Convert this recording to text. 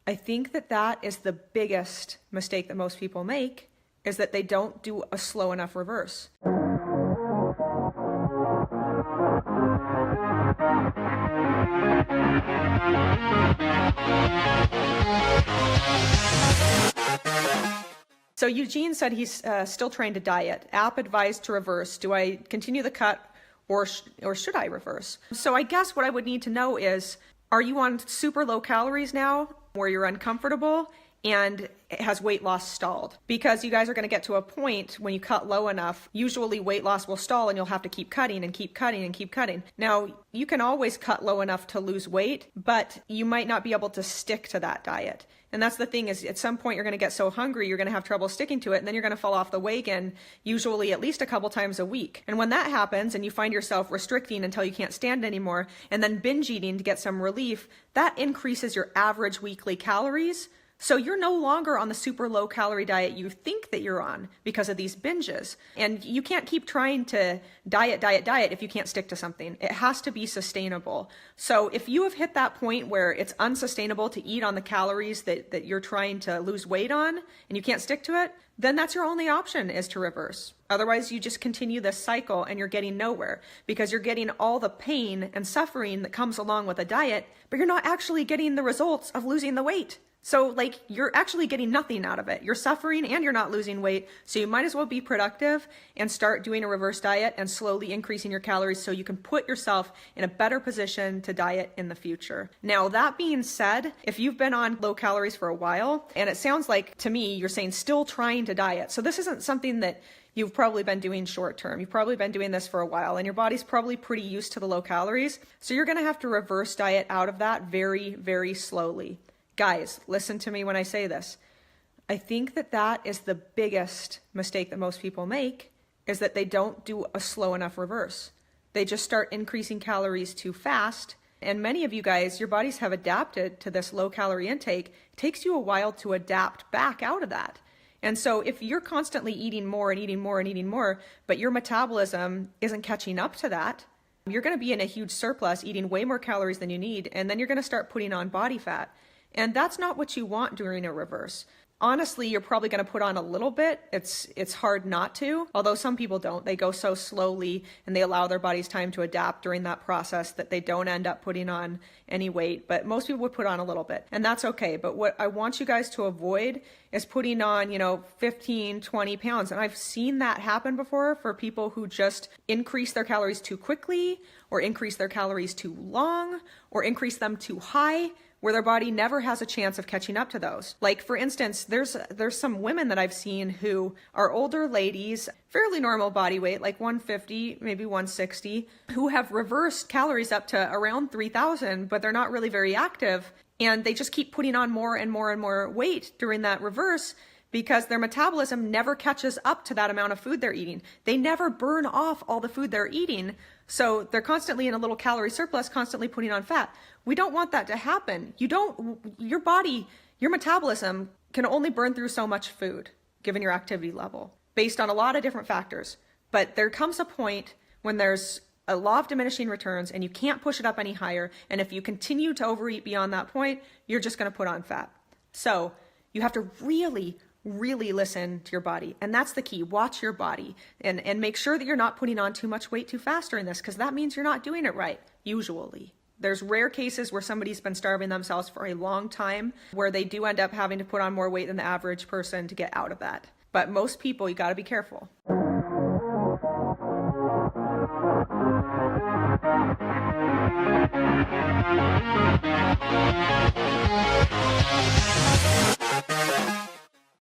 I think that that is the biggest mistake that most people make, is that they don't do a slow enough reverse. So Eugene said he's still trying to diet. App advised to reverse. Do I continue the cut or should I reverse? So I guess what I would need to know is, are you on super low calories now where you're uncomfortable and has weight loss stalled? Because you guys are going to get to a point when you cut low enough, usually weight loss will stall and you'll have to keep cutting and keep cutting and keep cutting. Now, you can always cut low enough to lose weight, but you might not be able to stick to that diet. And that's the thing, is at some point you're going to get so hungry you're going to have trouble sticking to it, and then you're going to fall off the wagon, usually at least a couple times a week. And when that happens and you find yourself restricting until you can't stand anymore and then binge eating to get some relief, that increases your average weekly calories. So you're no longer on the super low calorie diet you think that you're on because of these binges. And you can't keep trying to diet if you can't stick to something. It has to be sustainable. So if you have hit that point where it's unsustainable to eat on the calories that you're trying to lose weight on and you can't stick to it, then that's your only option, is to reverse. Otherwise, you just continue this cycle and you're getting nowhere, because you're getting all the pain and suffering that comes along with a diet, but you're not actually getting the results of losing the weight. So you're actually getting nothing out of it. You're suffering and you're not losing weight. So you might as well be productive and start doing a reverse diet and slowly increasing your calories so you can put yourself in a better position to diet in the future. Now, that being said, if you've been on low calories for a while, and it sounds like to me, you're saying still trying to diet. So this isn't something that you've probably been doing short term. You've probably been doing this for a while and your body's probably pretty used to the low calories. So you're going to have to reverse diet out of that very, very slowly. Guys, listen to me when I say this. I think that that is the biggest mistake that most people make, is that they don't do a slow enough reverse. They just start increasing calories too fast. And many of you guys, your bodies have adapted to this low calorie intake. It takes you a while to adapt back out of that. And so if you're constantly eating more and eating more and eating more, but your metabolism isn't catching up to that, you're going to be in a huge surplus, eating way more calories than you need. And then you're going to start putting on body fat. And that's not what you want during a reverse. Honestly, you're probably going to put on a little bit. It's hard not to, although some people don't. They go so slowly and they allow their bodies time to adapt during that process that they don't end up putting on any weight. But most people would put on a little bit, and that's okay. But what I want you guys to avoid is putting on, 15, 20 pounds. And I've seen that happen before for people who just increase their calories too quickly, or increase their calories too long, or increase them too high, where their body never has a chance of catching up to those. Like, for instance, there's some women that I've seen who are older ladies, fairly normal body weight, like 150, maybe 160, who have reversed calories up to around 3,000, but they're not really very active. And they just keep putting on more and more and more weight during that reverse, because their metabolism never catches up to that amount of food they're eating. They never burn off all the food they're eating. So they're constantly in a little calorie surplus, constantly putting on fat. We don't want that to happen. Your body, your metabolism can only burn through so much food, given your activity level, based on a lot of different factors. But there comes a point when there's a law of diminishing returns and you can't push it up any higher. And if you continue to overeat beyond that point, you're just going to put on fat. So you have to really listen to your body. And that's the key. Watch your body and make sure that you're not putting on too much weight too fast during this, because that means you're not doing it right, usually. There's rare cases where somebody's been starving themselves for a long time, where they do end up having to put on more weight than the average person to get out of that. But most people, you got to be careful.